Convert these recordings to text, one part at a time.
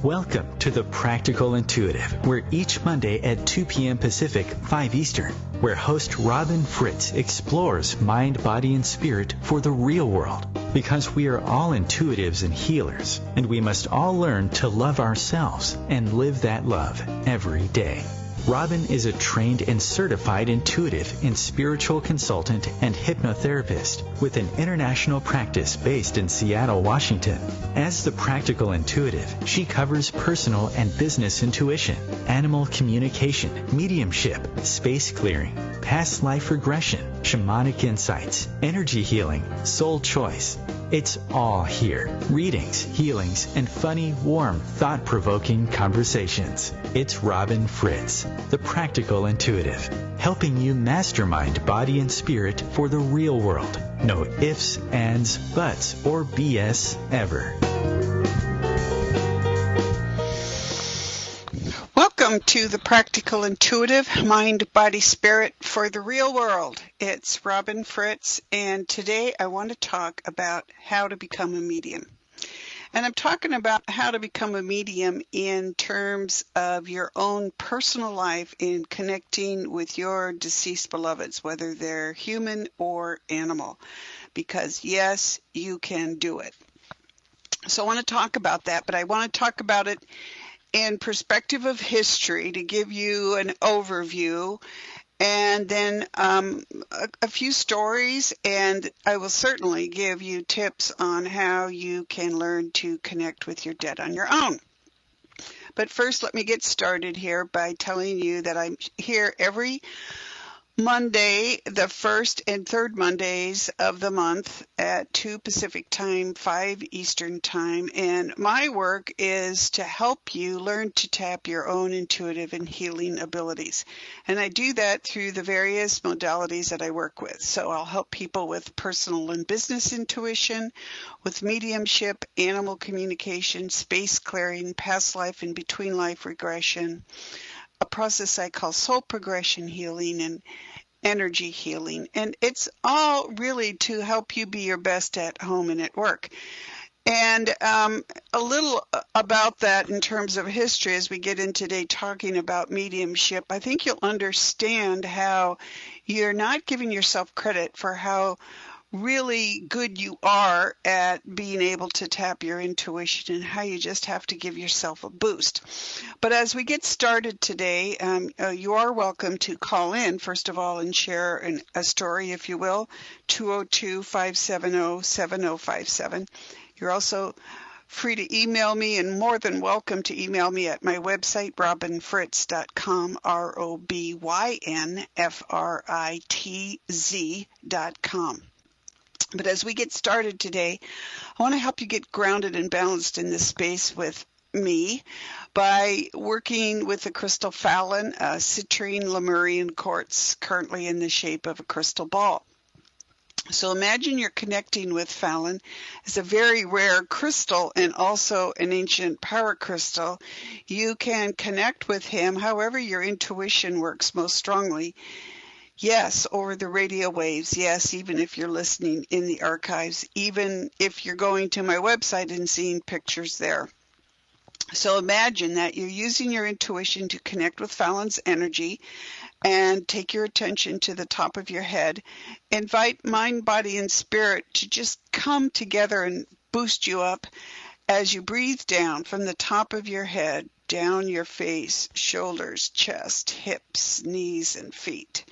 Welcome to The Practical Intuitive, where each Monday at 2 p.m. Pacific, 5 Eastern, where host Robin Fritz explores mind, body, and spirit for the real world. Because we are all intuitives and healers, and we must all learn to love ourselves and live that love every day. Robin is a trained and certified intuitive and spiritual consultant and hypnotherapist with an international practice based in Seattle, Washington. As the Practical Intuitive, she covers personal and business intuition, animal communication, mediumship, space clearing, past life regression, shamanic insights, energy healing, soul choice. It's all here. Readings, healings, and funny, warm, thought-provoking conversations. It's Robin Fritz, the Practical Intuitive, helping you mastermind body and spirit for the real world. No ifs, ands, buts, or BS ever. Welcome to the Practical Intuitive, Mind, Body, Spirit for the Real World. It's Robin Fritz, and today I want to talk about how to become a medium. And I'm talking about how to become a medium in terms of your own personal life in connecting with your deceased beloveds, whether they're human or animal. Because yes, you can do it. So I want to talk about that, but I want to talk about it in perspective of history to give you an overview, and then a few stories, and I will certainly give you tips on how you can learn to connect with your dead on your own. But first, let me get started here by telling you that I'm here every Monday, the first and third Mondays of the month at 2 Pacific time, 5 Eastern time. And my work is to help you learn to tap your own intuitive and healing abilities. And I do that through the various modalities that I work with. So I'll help people with personal and business intuition, with mediumship, animal communication, space clearing, past life and between life regression, a process I call soul progression healing, and energy healing. And it's all really to help you be your best at home and at work. And a little about that in terms of history as we get in today talking about mediumship. I think you'll understand how you're not giving yourself credit for how really good you are at being able to tap your intuition, and how you just have to give yourself a boost. But as we get started today, you are welcome to call in, first of all, and share a story, if you will, 202-570-7057. You're also free to email me, and more than welcome to email me at my website, robinfritz.com, ROBYNFRITZ.com. But as we get started today, I want to help you get grounded and balanced in this space with me by working with the crystal Fallon, a citrine Lemurian quartz, currently in the shape of a crystal ball. So imagine you're connecting with Fallon. It's a very rare crystal and also an ancient power crystal. You can connect with him however your intuition works most strongly. Yes, over the radio waves. Yes, even if you're listening in the archives, even if you're going to my website and seeing pictures there. So imagine that you're using your intuition to connect with Fallon's energy, and take your attention to the top of your head. Invite mind, body, and spirit to just come together and boost you up as you breathe down from the top of your head, down your face, shoulders, chest, hips, knees, and feet.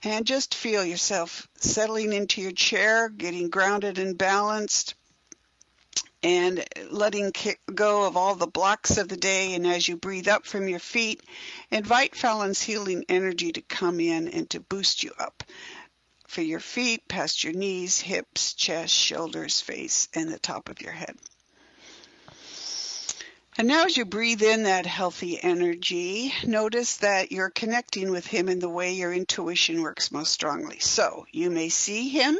And just feel yourself settling into your chair, getting grounded and balanced, and letting go of all the blocks of the day. And as you breathe up from your feet, invite Fallon's healing energy to come in and to boost you up for your feet, past your knees, hips, chest, shoulders, face, and the top of your head. And now as you breathe in that healthy energy, notice that you're connecting with him in the way your intuition works most strongly. So you may see him.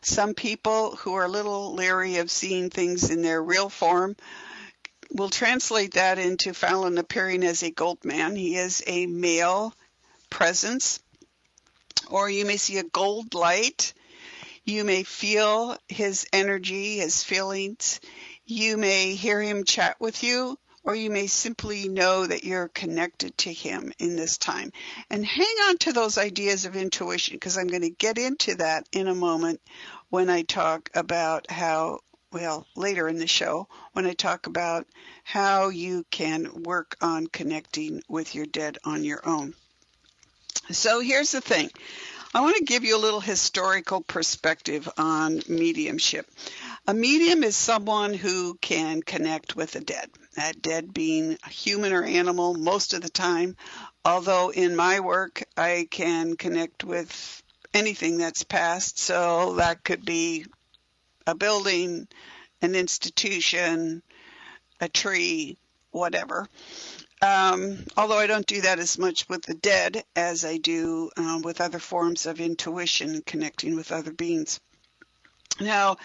Some people who are a little leery of seeing things in their real form will translate that into Fallon appearing as a gold man. He is a male presence. Or you may see a gold light. You may feel his energy, his feelings. You may hear him chat with you, or you may simply know that you're connected to him in this time. And hang on to those ideas of intuition, because I'm going to get into that in a moment when I talk about how, well, later in the show, when I talk about how you can work on connecting with your dead on your own. So here's the thing. I want to give you a little historical perspective on mediumship. A medium is someone who can connect with the dead, that dead being a human or animal most of the time, although in my work I can connect with anything that's passed, so that could be a building, an institution, a tree, whatever. Although I don't do that as much with the dead as I do with other forms of intuition, connecting with other beings. Now,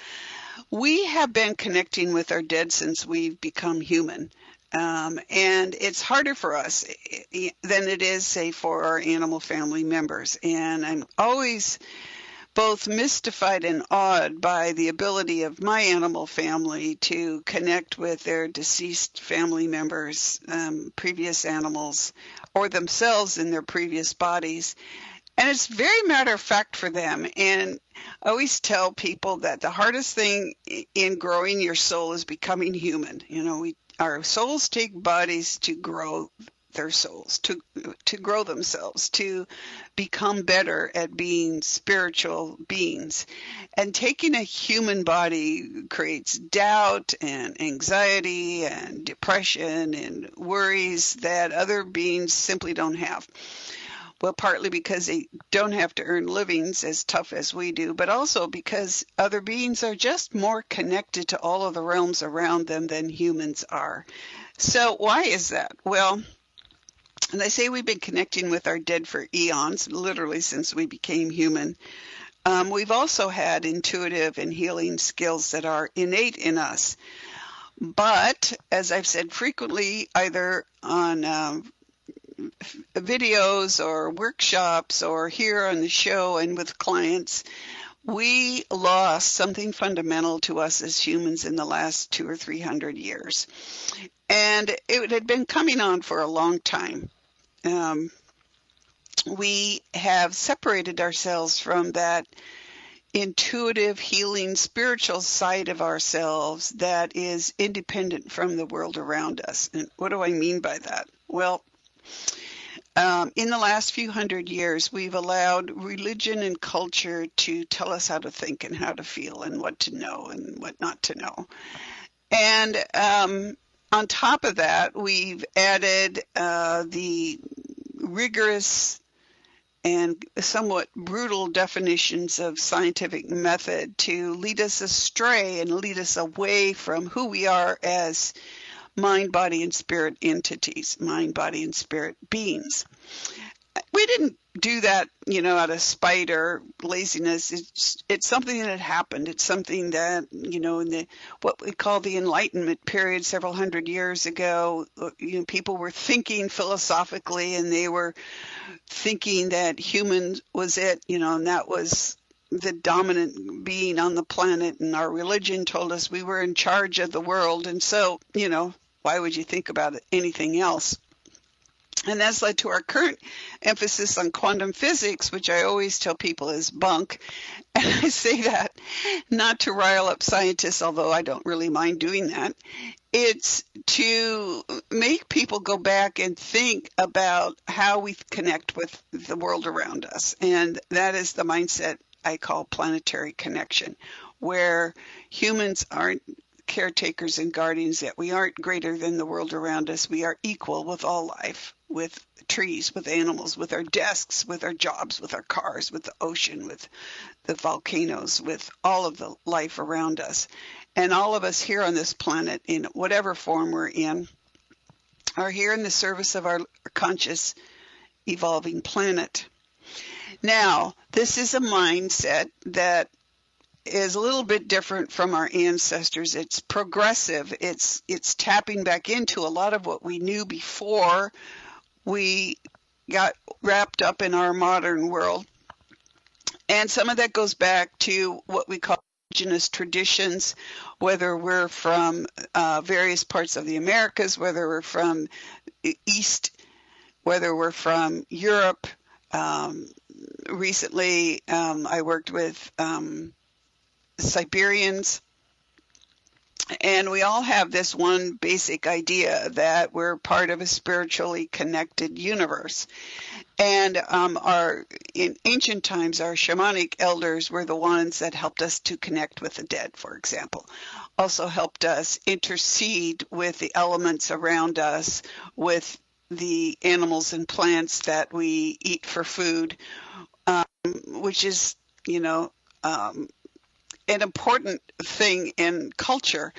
we have been connecting with our dead since we've become human. And it's harder for us than it is, say, for our animal family members. And I'm always both mystified and awed by the ability of my animal family to connect with their deceased family members, previous animals, or themselves in their previous bodies. And it's very matter of fact for them. And I always tell people that the hardest thing in growing your soul is becoming human. You know, our souls take bodies to grow their souls, to grow themselves, to become better at being spiritual beings. And taking a human body creates doubt and anxiety and depression and worries that other beings simply don't have. Well, partly because they don't have to earn livings as tough as we do, but also because other beings are just more connected to all of the realms around them than humans are. So why is that? Well, and they say we've been connecting with our dead for eons, literally since we became human. We've also had intuitive and healing skills that are innate in us. But, as I've said frequently, either on videos or workshops or here on the show and with clients, we lost something fundamental to us as humans in the last 200 or 300 years. And it had been coming on for a long time. We have separated ourselves from that intuitive, healing, spiritual side of ourselves that is independent from the world around us. And what do I mean by that? Well, in the last few hundred years, we've allowed religion and culture to tell us how to think and how to feel and what to know and what not to know. And on top of that, we've added the rigorous and somewhat brutal definitions of scientific method to lead us astray and lead us away from who we are as mind, body, and spirit entities, mind, body, and spirit beings. We didn't do that, out of spite or laziness. It's something that happened. It's something that, in what we call the Enlightenment period several hundred years ago, people were thinking philosophically, and they were thinking that human was it, and that was the dominant being on the planet, and our religion told us we were in charge of the world, and so, why would you think about anything else? And that's led to our current emphasis on quantum physics, which I always tell people is bunk. And I say that not to rile up scientists, although I don't really mind doing that. It's to make people go back and think about how we connect with the world around us. And that is the mindset I call planetary connection, where humans aren't caretakers and guardians, that we aren't greater than the world around us. We are equal with all life, with trees, with animals, with our desks, with our jobs, with our cars, with the ocean, with the volcanoes, with all of the life around us. And all of us here on this planet, in whatever form we're in, are here in the service of our conscious, evolving planet. Now, this is a mindset that is a little bit different from our ancestors. It's progressive. It's tapping back into a lot of what we knew before we got wrapped up in our modern world. And some of that goes back to what we call indigenous traditions, whether we're from various parts of the Americas, whether we're from East, whether we're from Europe. Recently, I worked with Siberians, and we all have this one basic idea that we're part of a spiritually connected universe. And in ancient times, our shamanic elders were the ones that helped us to connect with the dead, for example. Also helped us intercede with the elements around us, with the animals and plants that we eat for food, which is, an important thing in culture.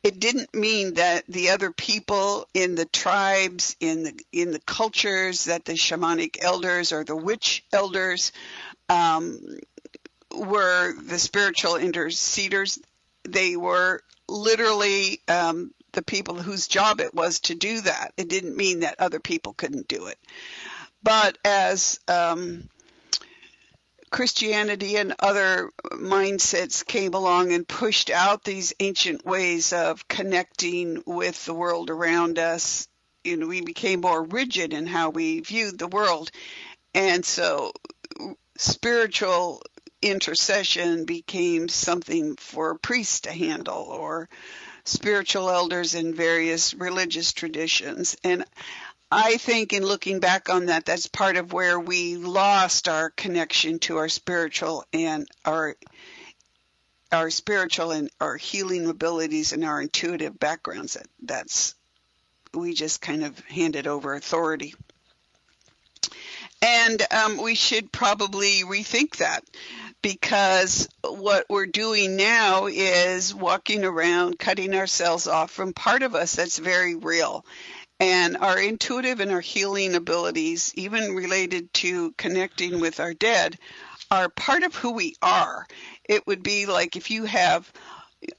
It didn't mean that the other people in the tribes, in the cultures, that the shamanic elders or the witch elders were the spiritual interceders. They were literally the people whose job it was to do that. It didn't mean that other people couldn't do it. But as Christianity and other mindsets came along and pushed out these ancient ways of connecting with the world around us, we became more rigid in how we viewed the world. And so spiritual intercession became something for priests to handle, or spiritual elders in various religious traditions. And I think in looking back on that, that's part of where we lost our connection to our spiritual and our spiritual and our healing abilities and our intuitive backgrounds. We just kind of handed over authority. And we should probably rethink that, because what we're doing now is walking around, cutting ourselves off from part of us that's very real. And our intuitive and our healing abilities, even related to connecting with our dead, are part of who we are. It would be like if you have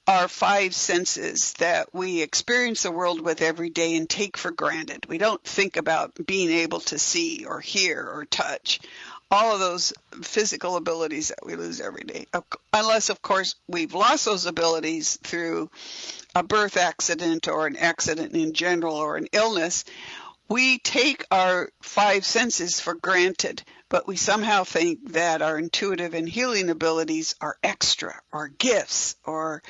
our five senses that we experience the world with every day and take for granted. We don't think about being able to see or hear or touch. All of those physical abilities that we lose every day. Unless, of course, we've lost those abilities through a birth accident or an accident in general or an illness. We take our five senses for granted, but we somehow think that our intuitive and healing abilities are extra or gifts or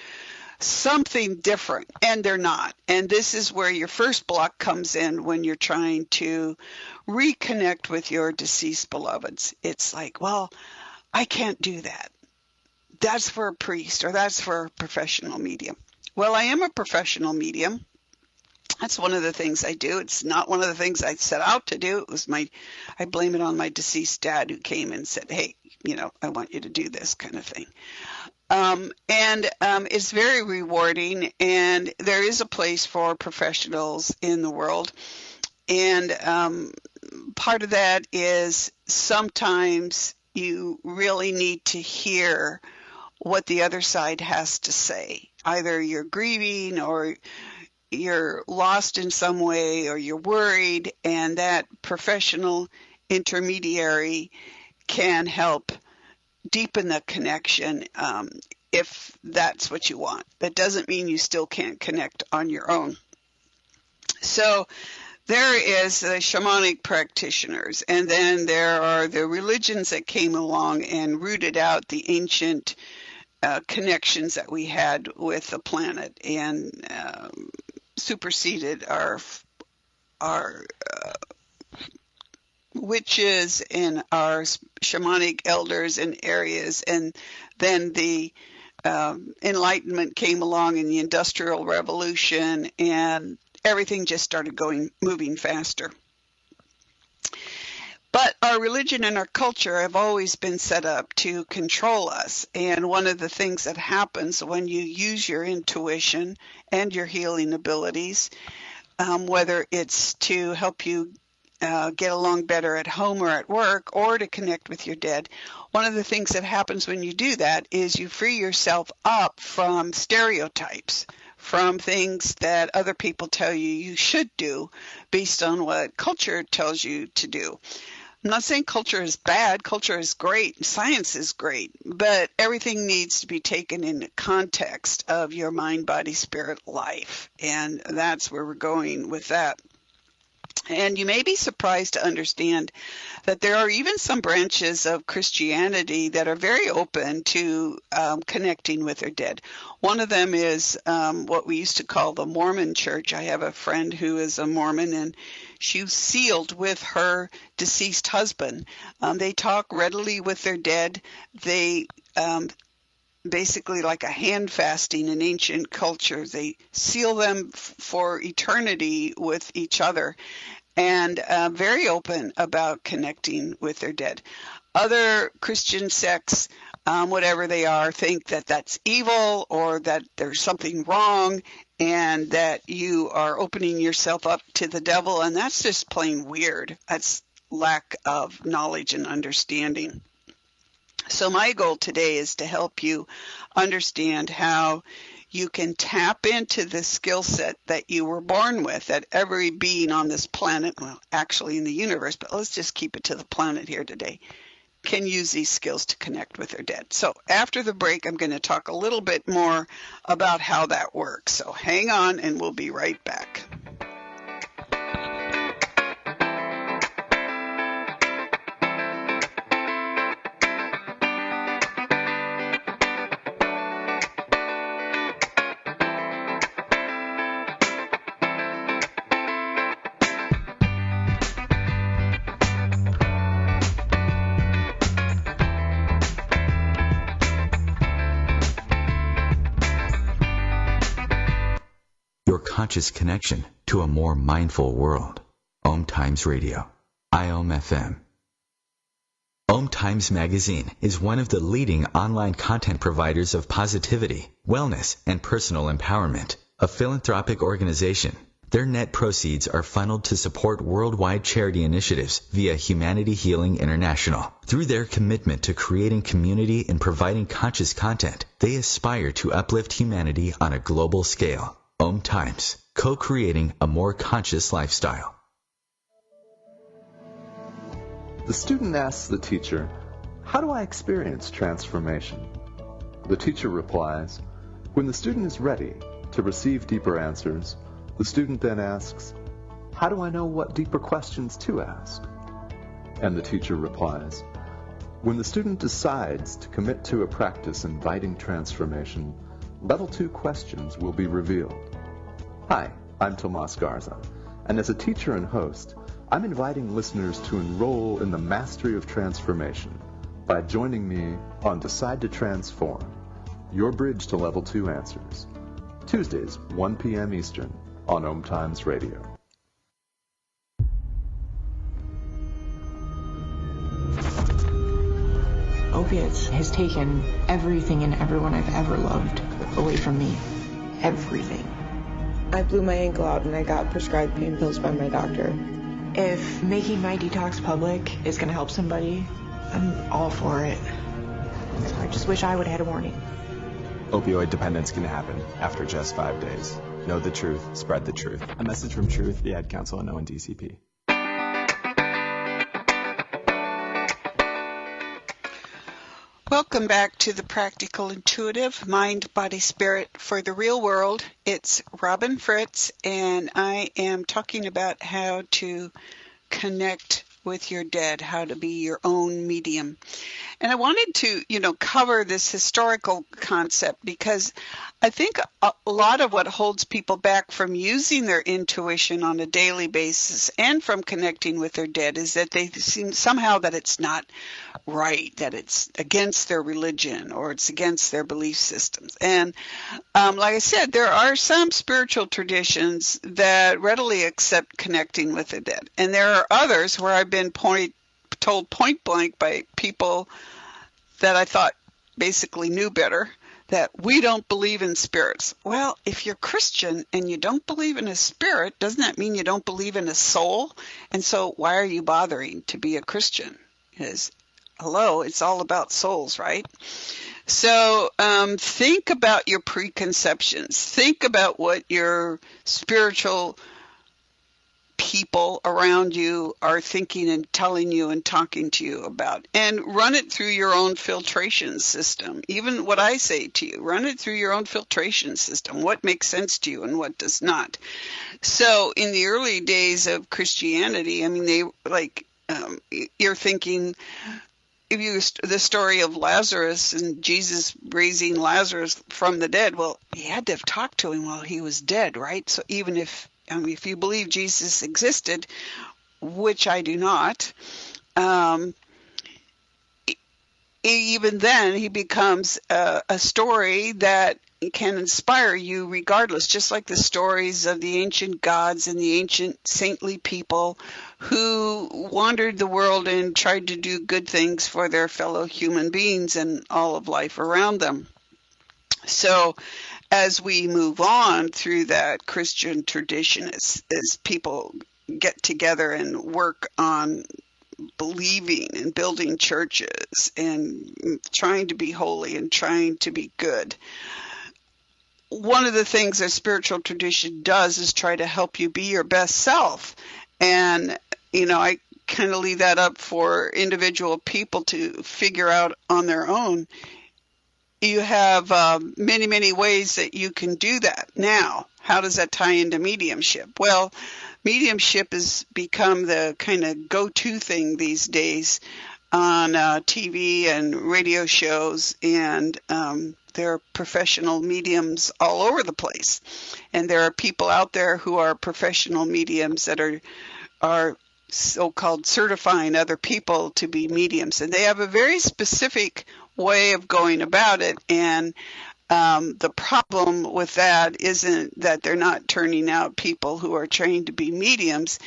something different, and they're not. And this is where your first block comes in when you're trying to reconnect with your deceased beloveds. It's like, well, I can't do that. That's for a priest, or that's for a professional medium. Well, I am a professional medium. That's one of the things I do. It's not one of the things I set out to do. It was I blame it on my deceased dad, who came and said, hey, I want you to do this kind of thing. It's very rewarding, and there is a place for professionals in the world. And part of that is sometimes you really need to hear what the other side has to say. Either you're grieving, or you're lost in some way, or you're worried, and that professional intermediary can help deepen the connection if that's what you want. That doesn't mean you still can't connect on your own. So there is the shamanic practitioners, and then there are the religions that came along and rooted out the ancient connections that we had with the planet and superseded our witches and our shamanic elders in areas. And then the Enlightenment came along in the Industrial Revolution, and everything just started moving faster. But our religion and our culture have always been set up to control us. And one of the things that happens when you use your intuition and your healing abilities, whether it's to help you get along better at home or at work, or to connect with your dead, one of the things that happens when you do that is you free yourself up from stereotypes, from things that other people tell you should do based on what culture tells you to do. I'm not saying culture is bad. Culture is great. Science is great. But everything needs to be taken in the context of your mind, body, spirit life. And that's where we're going with that. And you may be surprised to understand that there are even some branches of Christianity that are very open to connecting with their dead. One of them is what we used to call the Mormon Church. I have a friend who is a Mormon, and she was sealed with her deceased husband. They talk readily with their dead. They basically like a hand fasting in ancient culture. They seal them for eternity with each other, and very open about connecting with their dead. Other Christian sects, whatever they are, think that that's evil or that there's something wrong and that you are opening yourself up to the devil, and that's just plain weird. That's lack of knowledge and understanding. So my goal today is to help you understand how you can tap into the skill set that you were born with, that every being on this planet, well, actually in the universe, but let's just keep it to the planet here today, can use these skills to connect with their dead. So after the break, I'm going to talk a little bit more about how that works. So hang on and we'll be right back. Conscious connection to a more mindful world. OMTimes Radio, IOM.f. OMTimes Magazine is one of the leading online content providers of positivity, wellness, and personal empowerment. A philanthropic organization, their net proceeds are funneled to support worldwide charity initiatives via Humanity Healing International. Through their commitment to creating community and providing conscious content, they aspire to uplift humanity on a global scale. OMTimes, co-creating a more conscious lifestyle. The student asks the teacher, "How do I experience transformation?" The teacher replies, "When the student is ready to receive deeper answers, the student then asks, 'How do I know what deeper questions to ask?' And the teacher replies, "When the student decides to commit to a practice inviting transformation, Level 2 questions will be revealed." Hi, I'm Tomas Garza, and as a teacher and host, I'm inviting listeners to enroll in the mastery of transformation by joining me on Decide to Transform, your bridge to Level 2 answers, Tuesdays, 1 p.m. Eastern on OMTimes Radio. Opiates has taken everything and everyone I've ever loved away from me. Everything. I blew my ankle out and I got prescribed pain pills by my doctor. If making my detox public is going to help somebody, I'm all for it. I just wish I would have had a warning. Opioid dependence can happen after just 5 days. Know the truth, spread the truth. A message from Truth, the Ad Council, and ONDCP. Welcome back to the Practical Intuitive Mind, Body, Spirit for the Real World. It's Robin Fritz, and I am talking about how to connect with your dead, how to be your own medium. And I wanted to, cover this historical concept because I think a lot of what holds people back from using their intuition on a daily basis and from connecting with their dead is that they seem somehow that it's not right, that it's against their religion or it's against their belief systems. And like I said, there are some spiritual traditions that readily accept connecting with the dead. And there are others where I've been told point blank by people that I thought basically knew better that we don't believe in spirits. Well, if you're Christian and you don't believe in a spirit, doesn't that mean you don't believe in a soul? And so why are you bothering to be a Christian? Because, hello, it's all about souls, right? So think about your preconceptions. Think about what your spiritual people around you are thinking and telling you and talking to you about. And run it through your own filtration system. Even what I say to you, run it through your own filtration system. What makes sense to you and what does not. So in the early days of Christianity, I mean, you're thinking, if you the story of Lazarus and Jesus raising Lazarus from the dead, well, he had to have talked to him while he was dead, right? So even if you believe Jesus existed, which I do not, even then he becomes a story that can inspire you regardless, just like the stories of the ancient gods and the ancient saintly people who wandered the world and tried to do good things for their fellow human beings and all of life around them. So as we move on through that Christian tradition, as people get together and work on believing and building churches and trying to be holy and trying to be good, one of the things that spiritual tradition does is try to help you be your best self. And, I kind of leave that up for individual people to figure out on their own. You have many, many ways that you can do that. Now, how does that tie into mediumship? Well, mediumship has become the kind of go-to thing these days on TV and radio shows, and there are professional mediums all over the place. And there are people out there who are professional mediums that are so-called certifying other people to be mediums. And they have a very specific way of going about it. And the problem with that isn't that they're not turning out people who are trained to be mediums.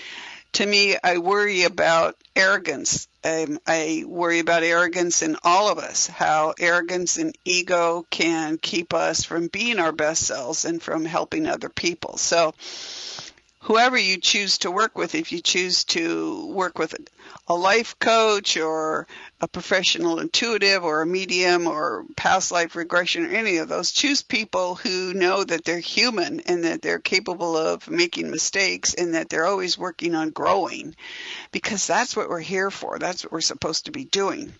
To me, I worry about arrogance. I worry about arrogance in all of us, how arrogance and ego can keep us from being our best selves and from helping other people. So whoever you choose to work with, if you choose to work with a life coach or a professional intuitive or a medium or past life regression or any of those, choose people who know that they're human and that they're capable of making mistakes and that they're always working on growing, because that's what we're here for. That's what we're supposed to be doing.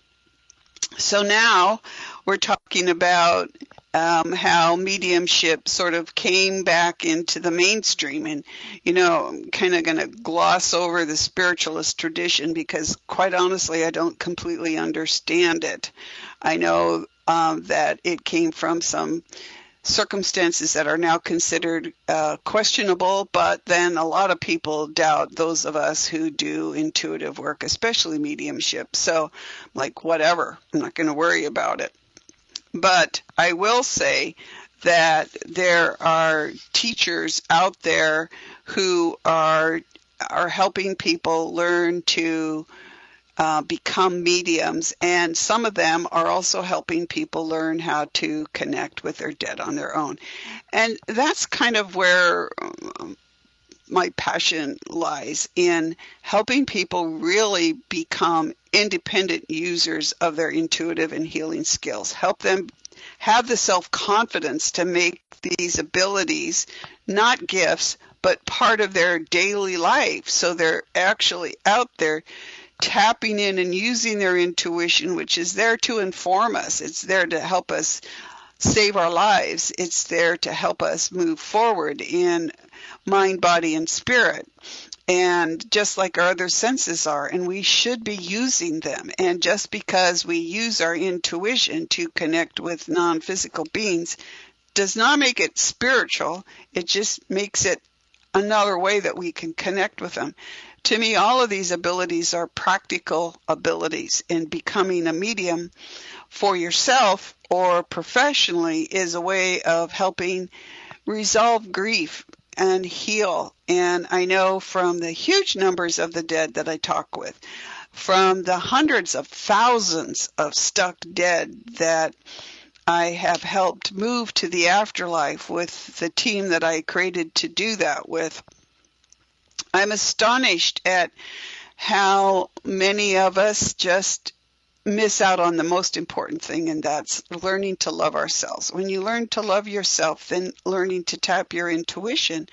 So now we're talking about how mediumship sort of came back into the mainstream. And, I'm kind of going to gloss over the spiritualist tradition because, quite honestly, I don't completely understand it. I know that it came from some circumstances that are now considered questionable, but then a lot of people doubt those of us who do intuitive work, especially mediumship. So, whatever, I'm not going to worry about it. But I will say that there are teachers out there who are helping people learn to become mediums, and some of them are also helping people learn how to connect with their dead on their own. And that's kind of where my passion lies, in helping people really become independent users of their intuitive and healing skills. Help them have the self-confidence to make these abilities not gifts, but part of their daily life. So they're actually out there tapping in and using their intuition, which is there to inform us. It's there to help us save our lives. It's there to help us move forward in mind, body, and spirit. And just like our other senses are, and we should be using them. And just because we use our intuition to connect with non-physical beings does not make it spiritual. It just makes it another way that we can connect with them. To me, all of these abilities are practical abilities, and becoming a medium for yourself or professionally is a way of helping resolve grief and heal. And I know from the huge numbers of the dead that I talk with, from the hundreds of thousands of stuck dead that I have helped move to the afterlife with the team that I created to do that with, I'm astonished at how many of us just miss out on the most important thing, and that's learning to love ourselves. When you learn to love yourself, then learning to tap your intuition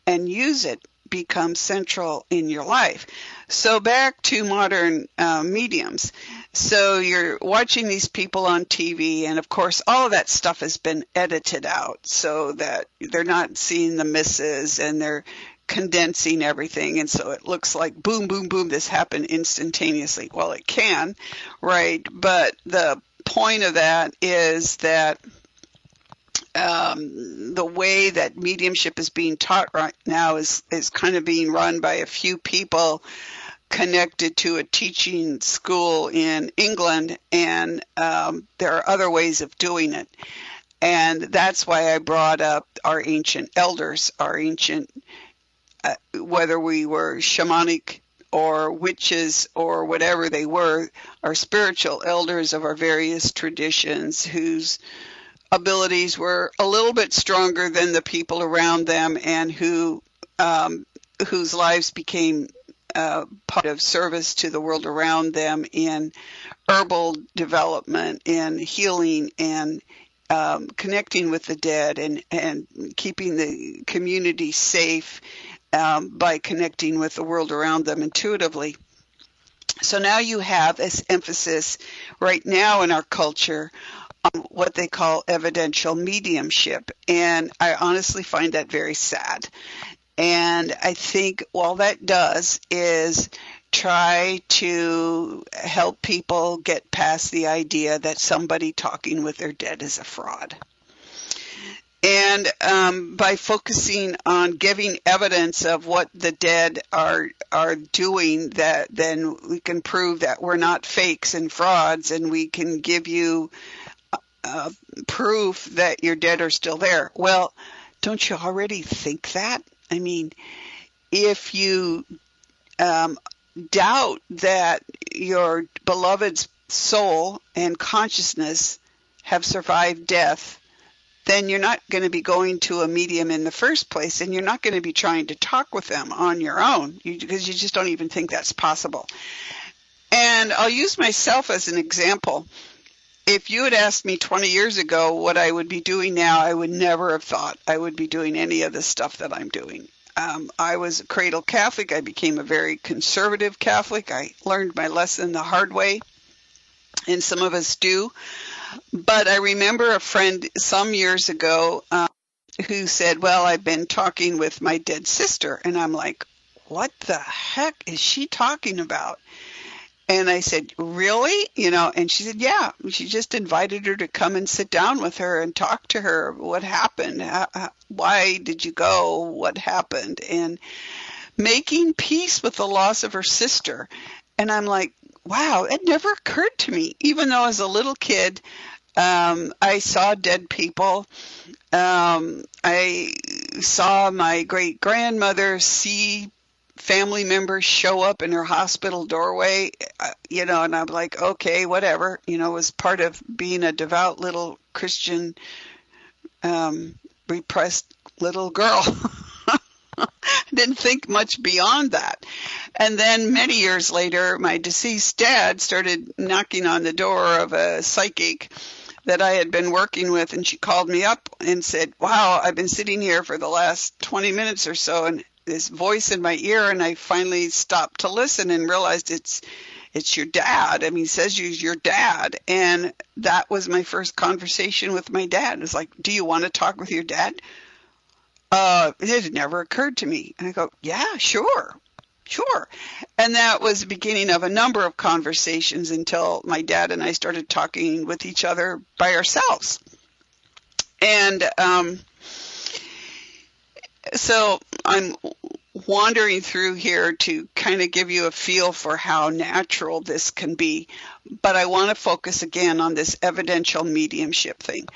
and use it become central in your life. So back to modern mediums. So you're watching these people on TV, and of course all of that stuff has been edited out so that they're not seeing the misses, and they're condensing everything, and so it looks like boom, boom, boom, this happened instantaneously. Well, it can, right? But the point of that is that the way that mediumship is being taught right now is kind of being run by a few people connected to a teaching school in England, and there are other ways of doing it. And that's why I brought up our ancient elders, our ancient, whether we were shamanic or witches or whatever they were, our spiritual elders of our various traditions whose abilities were a little bit stronger than the people around them, and whose lives became part of service to the world around them in herbal development, in healing, and connecting with the dead, and keeping the community safe by connecting with the world around them intuitively. So now you have this emphasis right now in our culture on what they call evidential mediumship. And I honestly find that very sad. And I think all that does is try to help people get past the idea that somebody talking with their dead is a fraud. And by focusing on giving evidence of what the dead are doing, that then we can prove that we're not fakes and frauds, and we can give you proof that your dead are still there. Well, don't you already think that? I mean, if you doubt that your beloved's soul and consciousness have survived death, then you're not going to be going to a medium in the first place, and you're not going to be trying to talk with them on your own, because you just don't even think that's possible. And I'll use myself as an example. If you had asked me 20 years ago what I would be doing now, I would never have thought I would be doing any of the stuff that I'm doing. I was a cradle Catholic. I became a very conservative Catholic. I learned my lesson the hard way, and some of us do. But I remember a friend some years ago who said, well, I've been talking with my dead sister. And I'm like, what the heck is she talking about? And I said, really? And she said, yeah. She just invited her to come and sit down with her and talk to her. What happened? Why did you go? What happened? And making peace with the loss of her sister. And I'm like, wow, it never occurred to me. Even though as a little kid, I saw dead people. I saw my great-grandmother see family members show up in her hospital doorway, and I'm like, okay, whatever, it was part of being a devout little Christian, repressed little girl. Didn't think much beyond that. And then many years later, my deceased dad started knocking on the door of a psychic that I had been working with, and she called me up and said, wow, I've been sitting here for the last 20 minutes or so, and this voice in my ear, and I finally stopped to listen and realized it's your dad. I mean, he says you're your dad. And that was my first conversation with my dad. It was like, do you want to talk with your dad? It had never occurred to me. And I go, yeah, sure. And that was the beginning of a number of conversations until my dad and I started talking with each other by ourselves. And so I'm wandering through here to kind of give you a feel for how natural this can be. But I want to focus again on this evidential mediumship thing.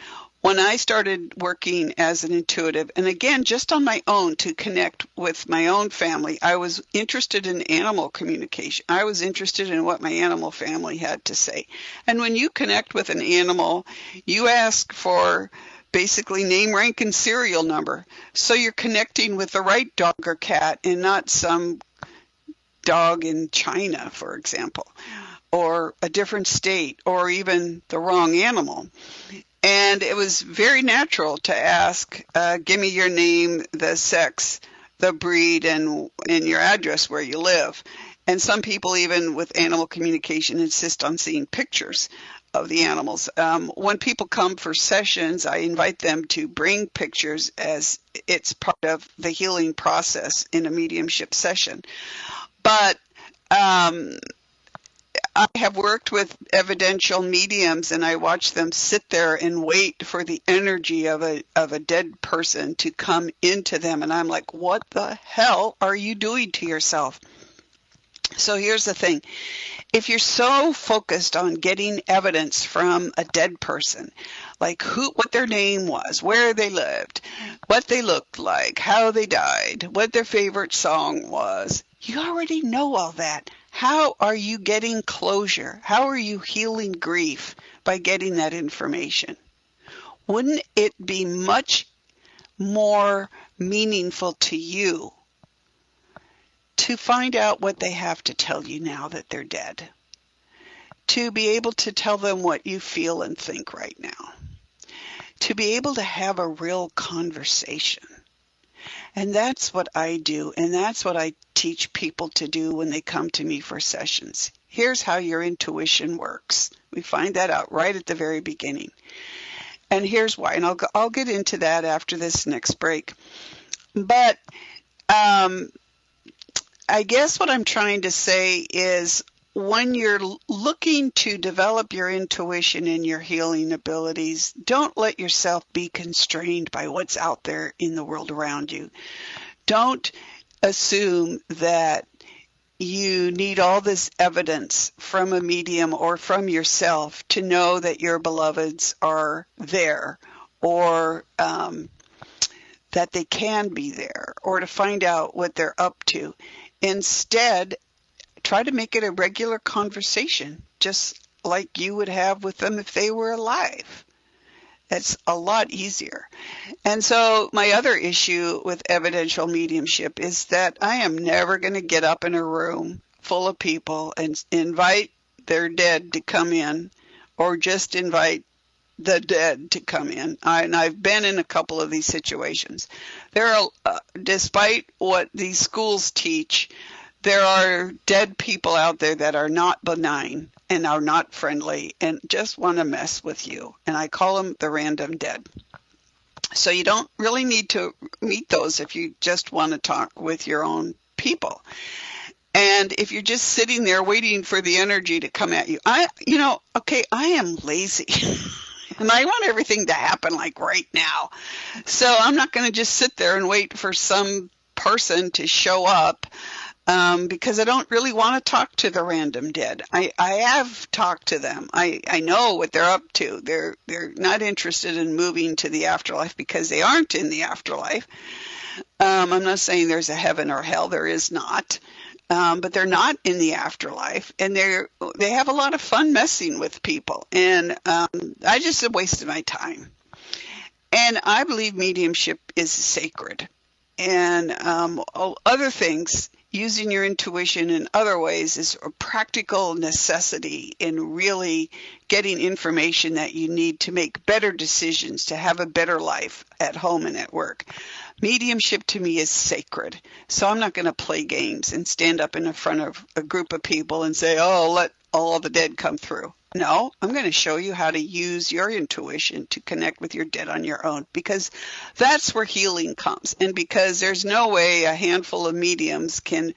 When I started working as an intuitive, and again, just on my own to connect with my own family, I was interested in animal communication. I was interested in what my animal family had to say. And when you connect with an animal, you ask for basically name, rank, and serial number. So you're connecting with the right dog or cat and not some dog in China, for example, or a different state, or even the wrong animal. And it was very natural to ask, give me your name, the sex, the breed and your address where you live. And some people, even with animal communication, insist on seeing pictures of the animals. When people come for sessions, I invite them to bring pictures as it's part of the healing process in a mediumship session. But I have worked with evidential mediums, and I watch them sit there and wait for the energy of a dead person to come into them. And I'm like, what the hell are you doing to yourself? So here's the thing. If you're so focused on getting evidence from a dead person, like what their name was, where they lived, what they looked like, how they died, what their favorite song was, you already know all that. How are you getting closure? How are you healing grief by getting that information? Wouldn't it be much more meaningful to you to find out what they have to tell you now that they're dead? To be able to tell them what you feel and think right now. To be able to have a real conversation. And that's what I do, and that's what I teach people to do when they come to me for sessions. Here's how your intuition works. We find that out right at the very beginning. And here's why, and I'll get into that after this next break. But I guess what I'm trying to say is, when you're looking to develop your intuition and your healing abilities, don't let yourself be constrained by what's out there in the world around you. Don't assume that you need all this evidence from a medium or from yourself to know that your beloveds are there, or that they can be there, or to find out what they're up to. Instead, try to make it a regular conversation, just like you would have with them if they were alive. It's a lot easier. And so my other issue with evidential mediumship is that I am never going to get up in a room full of people and invite their dead to come in, or just invite the dead to come in. And I've been in a couple of these situations. There are, despite what these schools teach, there are dead people out there that are not benign and are not friendly and just want to mess with you. And I call them the random dead. So you don't really need to meet those if you just want to talk with your own people. And if you're just sitting there waiting for the energy to come at you, I am lazy. And I want everything to happen like right now. So I'm not going to just sit there and wait for some person to show up. Because I don't really want to talk to the random dead. I have talked to them. I know what they're up to. They're not interested in moving to the afterlife because they aren't in the afterlife. I'm not saying there's a heaven or hell. There is not. But they're not in the afterlife, and they have a lot of fun messing with people. And I just wasted my time. And I believe mediumship is sacred. And other things, using your intuition in other ways, is a practical necessity in really getting information that you need to make better decisions, to have a better life at home and at work. Mediumship to me is sacred. So I'm not going to play games and stand up in front of a group of people and say, oh, let all the dead come through. No, I'm going to show you how to use your intuition to connect with your dead on your own, because that's where healing comes. And because there's no way a handful of mediums can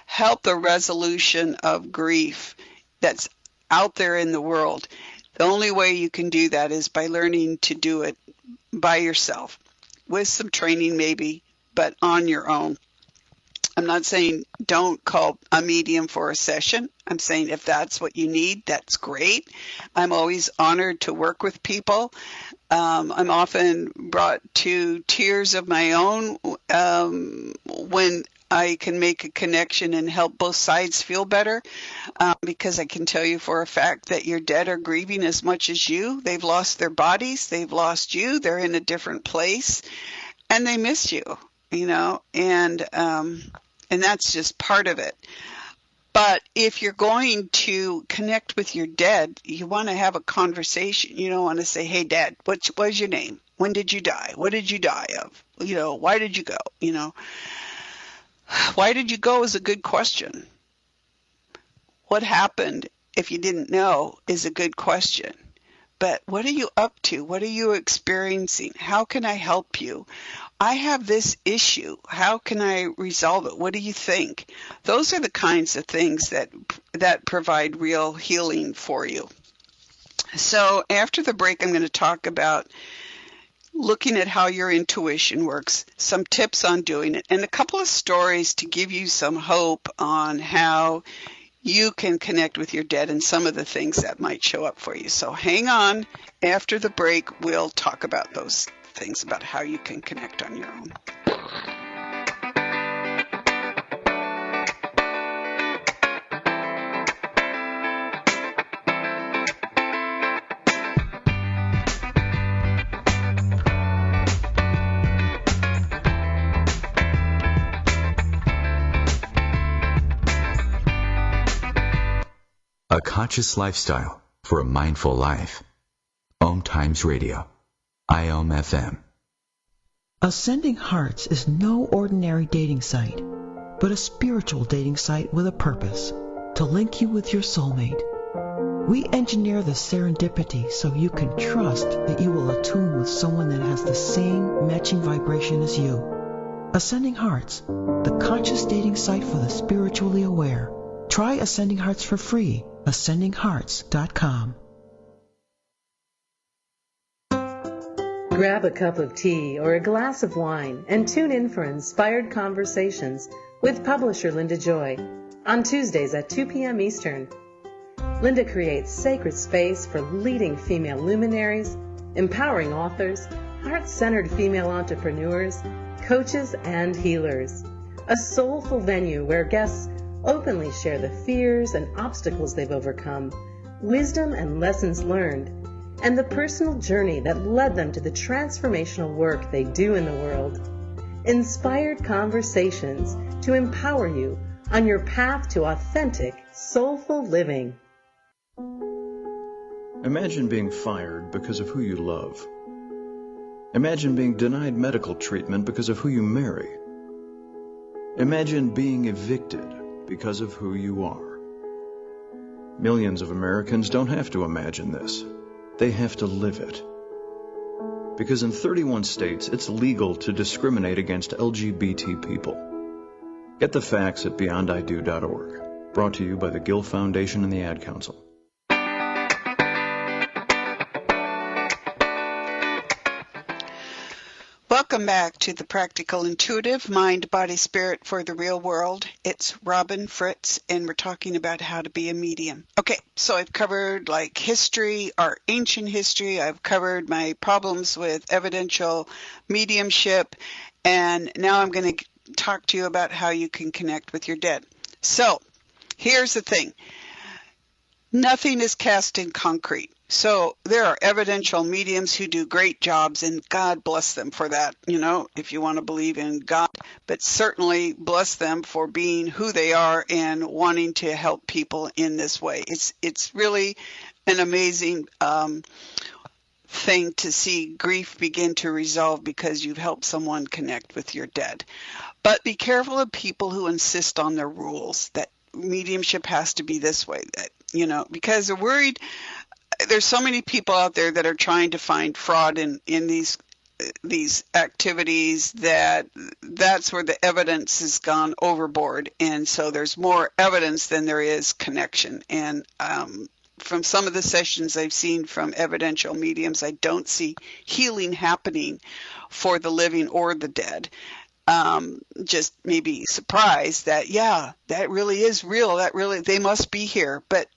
help the resolution of grief that's out there in the world. The only way you can do that is by learning to do it by yourself, with some training maybe, but on your own. I'm not saying don't call a medium for a session. I'm saying if that's what you need, that's great. I'm always honored to work with people. I'm often brought to tears of my own when I can make a connection and help both sides feel better, because I can tell you for a fact that your dead are grieving as much as you. They've lost their bodies. They've lost you. They're in a different place, and they miss you, and that's just part of it. But if you're going to connect with your dead, you want to have a conversation. You don't want to say, hey, Dad, what was your name? When did you die? What did you die of? Why did you go? Why did you go is a good question. What happened if you didn't know is a good question. But what are you up to? What are you experiencing? How can I help you? I have this issue. How can I resolve it? What do you think? Those are the kinds of things that provide real healing for you. So after the break, I'm going to talk about looking at how your intuition works, some tips on doing it, and a couple of stories to give you some hope on how you can connect with your dead and some of the things that might show up for you. So hang on. After the break, we'll talk about those things, about how you can connect on your own. A conscious lifestyle for a mindful life. OMTimes Radio. IOM.f. Ascending Hearts is no ordinary dating site, but a spiritual dating site with a purpose, to link you with your soulmate. We engineer the serendipity so you can trust that you will attune with someone that has the same matching vibration as you. Ascending Hearts, the conscious dating site for the spiritually aware. Try Ascending Hearts for free. AscendingHearts.com. Grab a cup of tea or a glass of wine and tune in for Inspired Conversations with publisher Linda Joy on Tuesdays at 2 p.m. Eastern. Linda creates sacred space for leading female luminaries, empowering authors, heart-centered female entrepreneurs, coaches, and healers. A soulful venue where guests openly share the fears and obstacles they've overcome, wisdom and lessons learned, and the personal journey that led them to the transformational work they do in the world. Inspired Conversations to empower you on your path to authentic, soulful living. Imagine being fired because of who you love. Imagine being denied medical treatment because of who you marry. Imagine being evicted because of who you are. Millions of Americans don't have to imagine this. They have to live it. Because in 31 states, it's legal to discriminate against LGBT people. Get the facts at beyondido.org. Brought to you by the Gill Foundation and the Ad Council. Welcome back to the Practical Intuitive Mind, Body, Spirit for the Real World. It's Robin Fritz, and we're talking about how to be a medium. Okay, so I've covered like history, our ancient history. I've covered my problems with evidential mediumship, and now I'm going to talk to you about how you can connect with your dead. So here's the thing. Nothing is cast in concrete. So there are evidential mediums who do great jobs, and God bless them for that, if you want to believe in God. But certainly bless them for being who they are and wanting to help people in this way. It's really an amazing thing to see grief begin to resolve because you've helped someone connect with your dead. But be careful of people who insist on their rules, that mediumship has to be this way, that because they're worried. There's so many people out there that are trying to find fraud in these activities that's where the evidence has gone overboard, and so there's more evidence than there is connection. And from some of the sessions I've seen from evidential mediums, I don't see healing happening for the living or the dead. Just maybe surprised that that really is real. That really they must be here, but.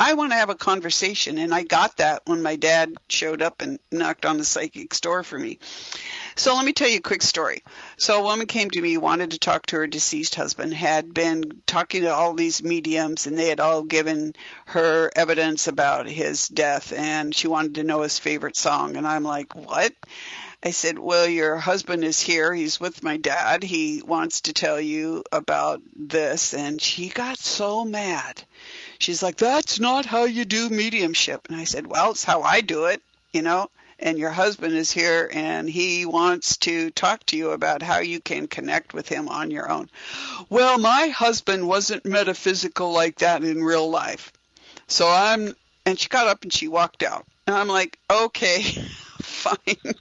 I want to have a conversation, and I got that when my dad showed up and knocked on the psychic's door for me. So let me tell you a quick story. So a woman came to me, wanted to talk to her deceased husband, had been talking to all these mediums, and they had all given her evidence about his death, and she wanted to know his favorite song. And I'm like, what? I said, well, your husband is here. He's with my dad. He wants to tell you about this. And she got so mad. She's like, that's not how you do mediumship. And I said, well, it's how I do it, and your husband is here and he wants to talk to you about how you can connect with him on your own. Well, my husband wasn't metaphysical like that in real life. And she got up and she walked out. And I'm like, okay, fine.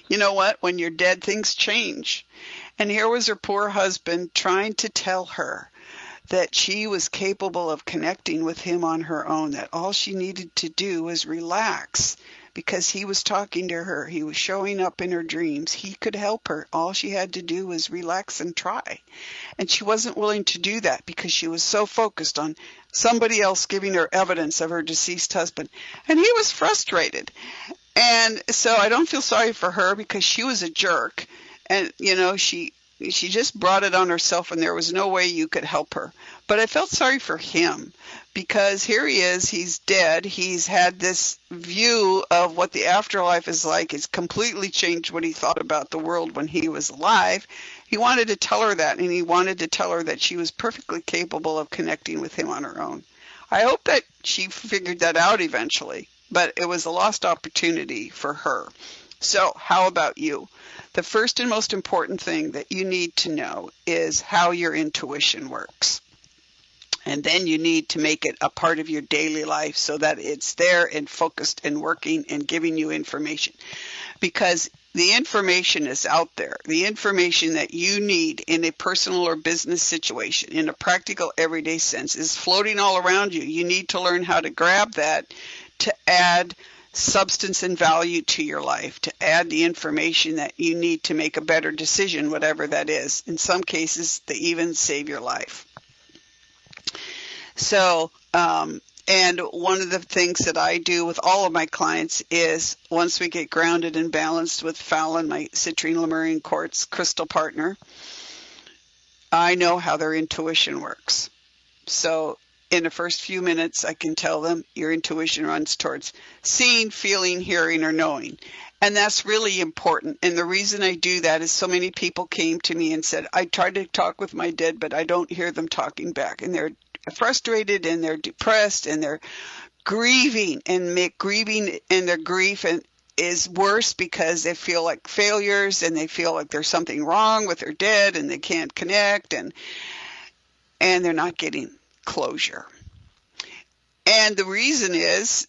You know what? When you're dead, things change. And here was her poor husband trying to tell her that she was capable of connecting with him on her own, that all she needed to do was relax because he was talking to her. He was showing up in her dreams. He could help her. All she had to do was relax and try. And she wasn't willing to do that because she was so focused on somebody else giving her evidence of her deceased husband. And he was frustrated. And so I don't feel sorry for her because she was a jerk. And, you know, she just brought it on herself and there was no way you could help her. But I felt sorry for him because here he is, he's dead. He's had this view of what the afterlife is like. It's completely changed what he thought about the world when he was alive. He wanted to tell her that, and he wanted to tell her that she was perfectly capable of connecting with him on her own. I hope that she figured that out eventually, but it was a lost opportunity for her. So how about you? The first and most important thing that you need to know is how your intuition works. And then you need to make it a part of your daily life so that it's there and focused and working and giving you information. Because the information is out there. The information that you need in a personal or business situation, in a practical, everyday sense, is floating all around you. You need to learn how to grab that to add substance and value to your life, to add the information that you need to make a better decision, whatever that is. In some cases, they even save your life. So, and one of the things that I do with all of my clients is once we get grounded and balanced with Fallon, my citrine Lemurian quartz crystal partner, I know how their intuition works. So in the first few minutes, I can tell them your intuition runs towards seeing, feeling, hearing, or knowing. And that's really important. And the reason I do that is so many people came to me and said, I tried to talk with my dead, but I don't hear them talking back. And they're frustrated and they're depressed and they're grieving, and grieving and their grief is worse because they feel like failures and they feel like there's something wrong with their dead and they can't connect and they're not getting closure. And the reason is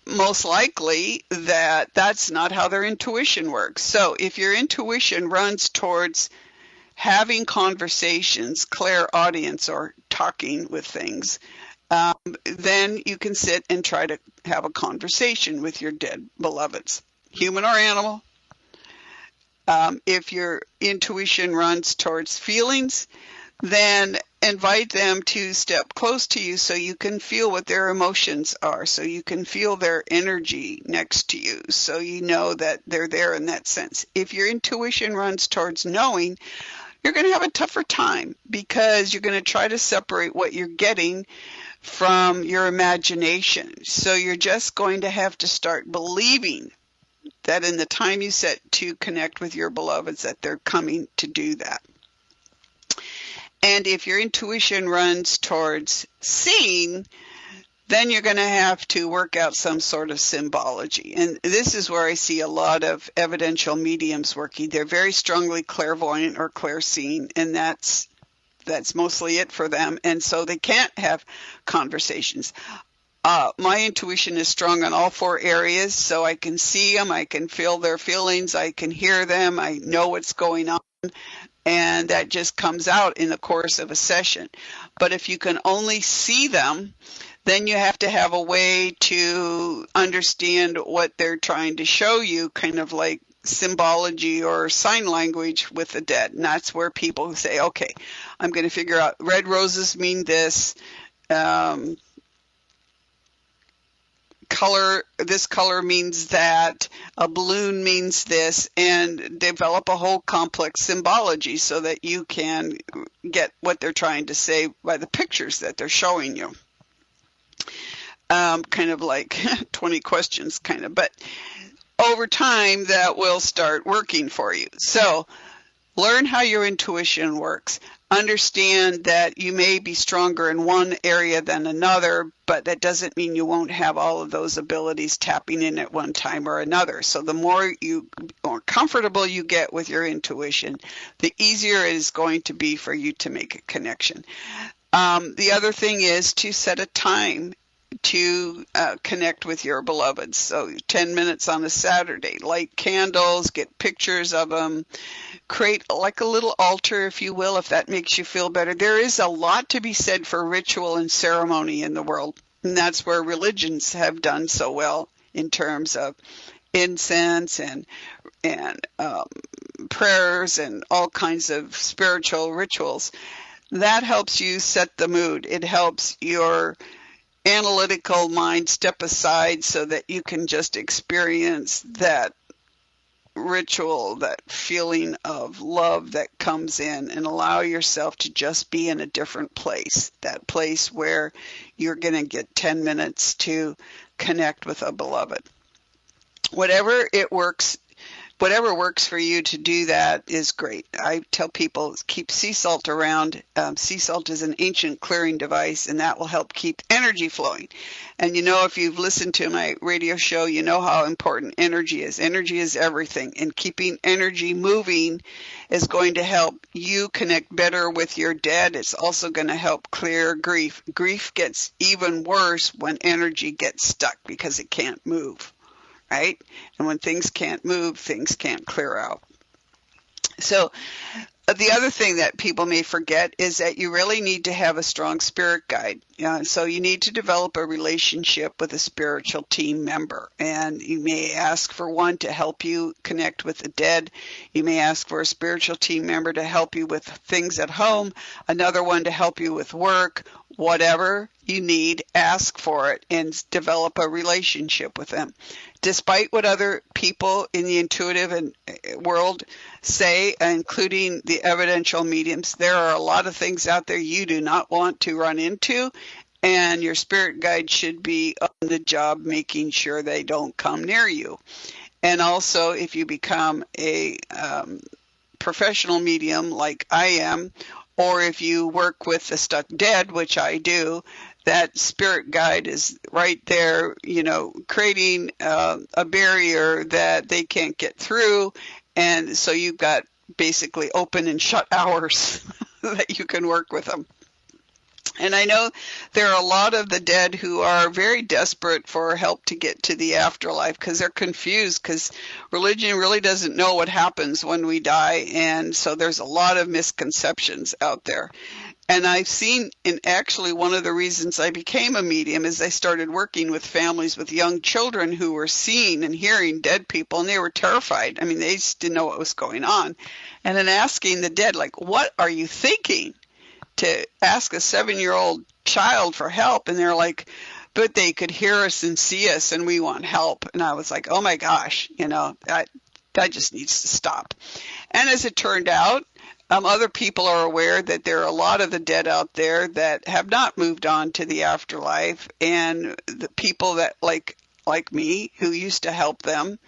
most likely that's not how their intuition works. So if your intuition runs towards having conversations, clairaudience, or talking with things, then you can sit and try to have a conversation with your dead beloveds, human or animal. If your intuition runs towards feelings, then invite them to step close to you so you can feel what their emotions are, so you can feel their energy next to you, so you know that they're there in that sense. If your intuition runs towards knowing, you're going to have a tougher time because you're going to try to separate what you're getting from your imagination. So you're just going to have to start believing that in the time you set to connect with your beloveds that they're coming to do that. And if your intuition runs towards seeing, then you're going to have to work out some sort of symbology. And this is where I see a lot of evidential mediums working. They're very strongly clairvoyant or clairseeing, and that's mostly it for them. And so they can't have conversations. My intuition is strong on all four areas, so I can see them, I can feel their feelings, I can hear them, I know what's going on. And that just comes out in the course of a session. But if you can only see them, then you have to have a way to understand what they're trying to show you, kind of like symbology or sign language with the dead. And that's where people say, okay, I'm going to figure out red roses mean this, this color means that, a balloon means this, and develop a whole complex symbology so that you can get what they're trying to say by the pictures that they're showing you. Kind of like 20 questions, kind of, but over time that will start working for you. So learn how your intuition works. understand that you may be stronger in one area than another, but that doesn't mean you won't have all of those abilities tapping in at one time or another. So the more comfortable you get with your intuition, the easier it is going to be for you to make a connection. The other thing is to set a time to connect with your beloveds. So 10 minutes on a Saturday, light candles, get pictures of them, create like a little altar, if you will, if that makes you feel better. There is a lot to be said for ritual and ceremony in the world, and that's where religions have done so well in terms of incense and prayers and all kinds of spiritual rituals. That helps you set the mood. It helps your analytical mind step aside so that you can just experience that ritual, that feeling of love that comes in, and allow yourself to just be in a different place, that place where you're going to get 10 minutes to connect with a beloved. Whatever works for you to do that is great. I tell people keep sea salt around. Sea salt is an ancient clearing device, and that will help keep energy flowing. And if you've listened to my radio show, you know how important energy is. Energy is everything, and keeping energy moving is going to help you connect better with your dead. It's also going to help clear grief. Grief gets even worse when energy gets stuck because it can't move. Right? And when things can't move, things can't clear out. So the other thing that people may forget is that you really need to have a strong spirit guide. So you need to develop a relationship with a spiritual team member. And you may ask for one to help you connect with the dead. You may ask for a spiritual team member to help you with things at home, another one to help you with work. Whatever you need, ask for it and develop a relationship with them. Despite what other people in the intuitive world say, including the evidential mediums, there are a lot of things out there you do not want to run into, and your spirit guide should be on the job making sure they don't come near you. And also, if you become a professional medium like I am, or if you work with the stuck dead, which I do, that spirit guide is right there, creating a barrier that they can't get through. And so you've got basically open and shut hours that you can work with them. And I know there are a lot of the dead who are very desperate for help to get to the afterlife because they're confused, because religion really doesn't know what happens when we die. And so there's a lot of misconceptions out there. And I've seen, and actually one of the reasons I became a medium is I started working with families with young children who were seeing and hearing dead people, and they were terrified. I mean, they just didn't know what was going on. And then asking the dead, like, what are you thinking? To ask a 7-year-old child for help, and they're like, but they could hear us and see us, and we want help. And I was like, oh my gosh, that just needs to stop. And as it turned out, other people are aware that there are a lot of the dead out there that have not moved on to the afterlife, and the people that like me who used to help them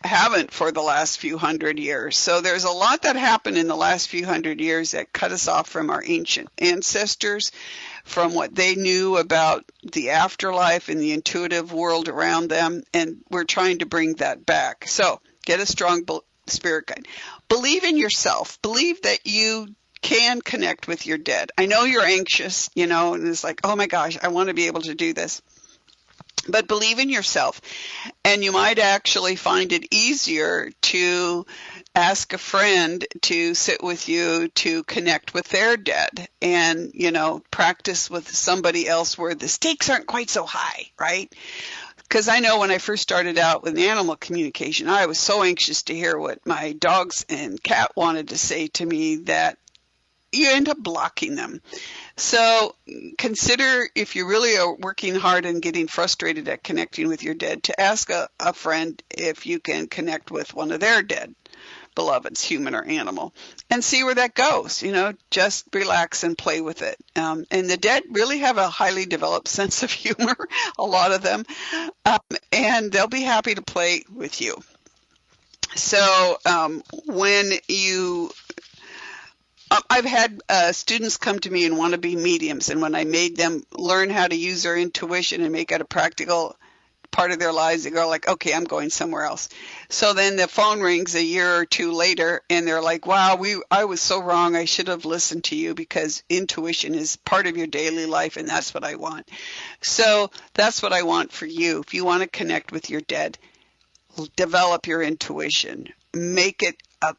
haven't for the last few hundred years. So there's a lot that happened in the last few hundred years that cut us off from our ancient ancestors, from what they knew about the afterlife and the intuitive world around them, and we're trying to bring that back. So get a strong spirit guide. Believe in yourself. Believe that you can connect with your dead. I know you're anxious, and it's like, oh my gosh, I want to be able to do this. But believe in yourself, and you might actually find it easier to ask a friend to sit with you to connect with their dead and, practice with somebody else where the stakes aren't quite so high, right? Because I know when I first started out with animal communication, I was so anxious to hear what my dogs and cat wanted to say to me that you end up blocking them. So consider, if you really are working hard and getting frustrated at connecting with your dead, to ask a friend if you can connect with one of their dead beloveds, human or animal, and see where that goes. Just relax and play with it. And the dead really have a highly developed sense of humor, a lot of them, and they'll be happy to play with you. So when you I've had students come to me and want to be mediums, and when I made them learn how to use their intuition and make it a practical part of their lives, they go like, okay, I'm going somewhere else. So then the phone rings a year or two later, and they're like, wow, I was so wrong. I should have listened to you, because intuition is part of your daily life, and that's what I want. So that's what I want for you. If you want to connect with your dead, develop your intuition. Make it a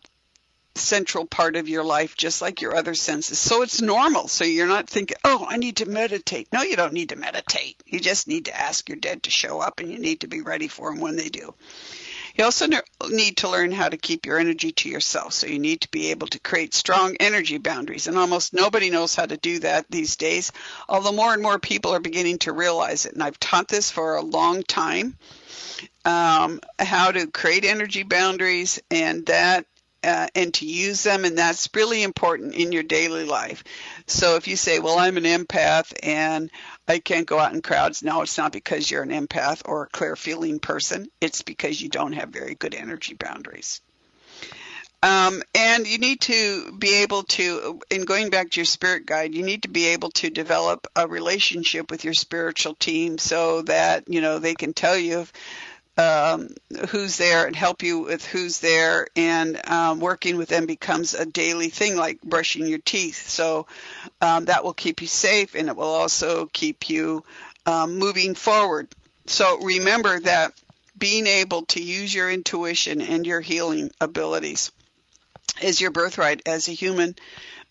central part of your life, just like your other senses. So it's normal. So you're not thinking, oh, I need to meditate. No, you don't need to meditate. You just need to ask your dead to show up, and you need to be ready for them when they do. You also need to learn how to keep your energy to yourself. So you need to be able to create strong energy boundaries. And almost nobody knows how to do that these days, although more and more people are beginning to realize it. And I've taught this for a long time, how to create energy boundaries, and to use them, and that's really important in your daily life. So if you say, well, I'm an empath and I can't go out in crowds, no, it's not because you're an empath or a clear feeling person. It's because you don't have very good energy boundaries. And you need to be able to, in going back to your spirit guide, you need to be able to develop a relationship with your spiritual team, so that, they can tell you who's there and help you with who's there, and working with them becomes a daily thing, like brushing your teeth. So that will keep you safe, and it will also keep you moving forward. So remember that being able to use your intuition and your healing abilities is your birthright as a human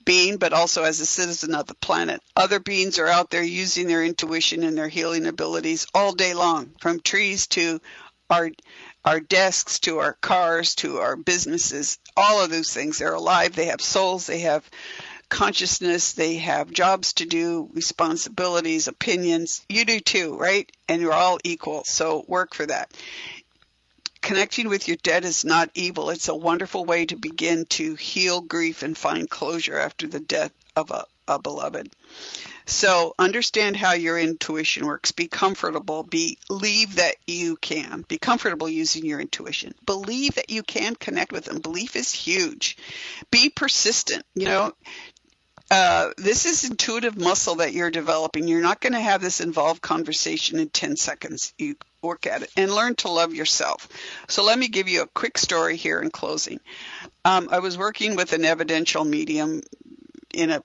being, but also as a citizen of the planet. Other beings are out there using their intuition and their healing abilities all day long, from trees to our desks, to our cars, to our businesses. All of those things, they're alive, they have souls, they have consciousness, they have jobs to do, responsibilities, opinions. You do too, right? And you're all equal, so work for that. Connecting with your dead is not evil. It's a wonderful way to begin to heal grief and find closure after the death of a beloved. So understand how your intuition works. Be comfortable. Believe that you can. Be comfortable using your intuition. Believe that you can connect with them. Belief is huge. Be persistent. This is intuitive muscle that you're developing. You're not going to have this involved conversation in 10 seconds. You work at it and learn to love yourself. So let me give you a quick story here in closing. I was working with an evidential medium in a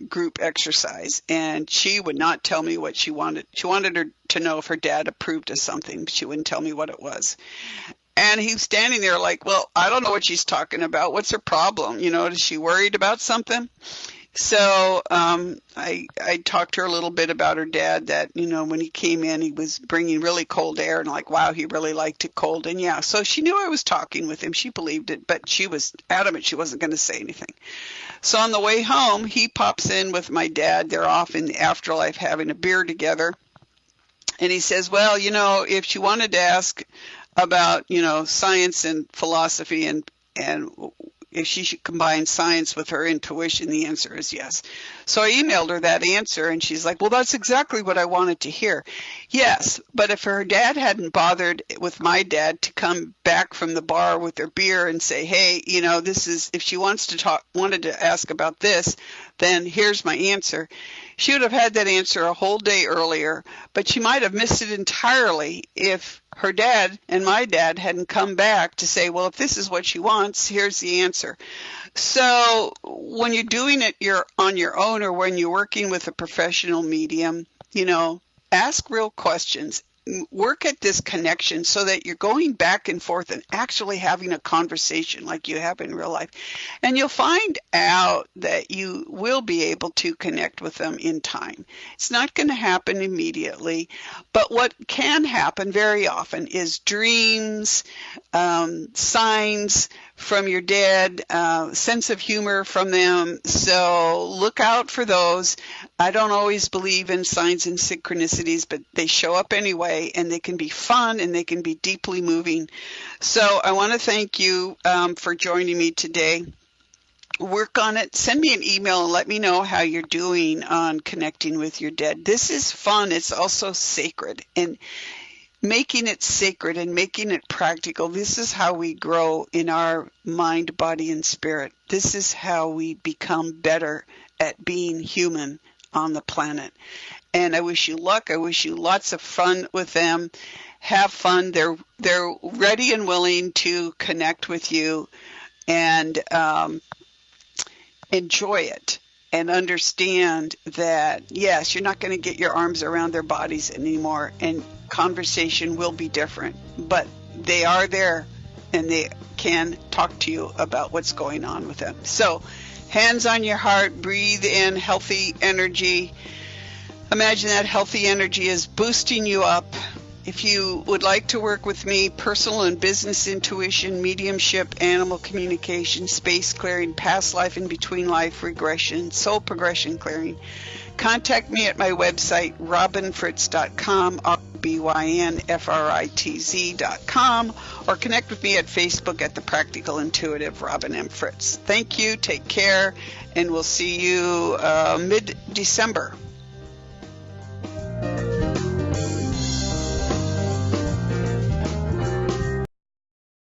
group exercise, and she would not tell me what she wanted. She wanted her to know if her dad approved of something, but she wouldn't tell me what it was. And he was standing there like, well, I don't know what she's talking about. What's her problem? Is she worried about something? So I talked to her a little bit about her dad, that, when he came in, he was bringing really cold air, and like, wow, he really liked it cold. And yeah, so she knew I was talking with him. She believed it, but she was adamant she wasn't going to say anything. So on the way home, he pops in with my dad. They're off in the afterlife having a beer together. And he says, well, if she wanted to ask about, science and philosophy, and if she should combine science with her intuition, the answer is yes. So I emailed her that answer, and she's like, well, that's exactly what I wanted to hear. Yes, but if her dad hadn't bothered with my dad to come back from the bar with their beer and say, hey, this is, if she wanted to ask about this, then here's my answer. She would have had that answer a whole day earlier, but she might have missed it entirely if her dad and my dad hadn't come back to say, well, if this is what she wants, here's the answer. So when you're doing it, you're on your own, or when you're working with a professional medium, ask real questions. Work at this connection so that you're going back and forth and actually having a conversation like you have in real life. And you'll find out that you will be able to connect with them in time. It's not going to happen immediately, but what can happen very often is dreams, signs from your dead, sense of humor from them. So look out for those. I don't always believe in signs and synchronicities, but they show up anyway, and they can be fun and they can be deeply moving. So I want to thank you for joining me today. Work on it. Send me an email and let me know how you're doing on connecting with your dead. This is fun. It's also sacred. And making it sacred and making it practical. This is how we grow in our mind, body, and spirit. This is how we become better at being human on the planet. And I wish you luck. I wish you lots of fun with them. Have fun. They're ready and willing to connect with you and enjoy it. And understand that, yes, you're not going to get your arms around their bodies anymore, and conversation will be different, but they are there and they can talk to you about what's going on with them. So, hands on your heart, breathe in healthy energy. Imagine that healthy energy is boosting you up. If you would like to work with me, personal and business intuition, mediumship, animal communication, space clearing, past life and between life regression, soul progression clearing, contact me at my website, robinfritz.com, ROBYNFRITZ.com, or connect with me at Facebook at The Practical Intuitive, Robin M. Fritz. Thank you, take care, and we'll see you mid-December.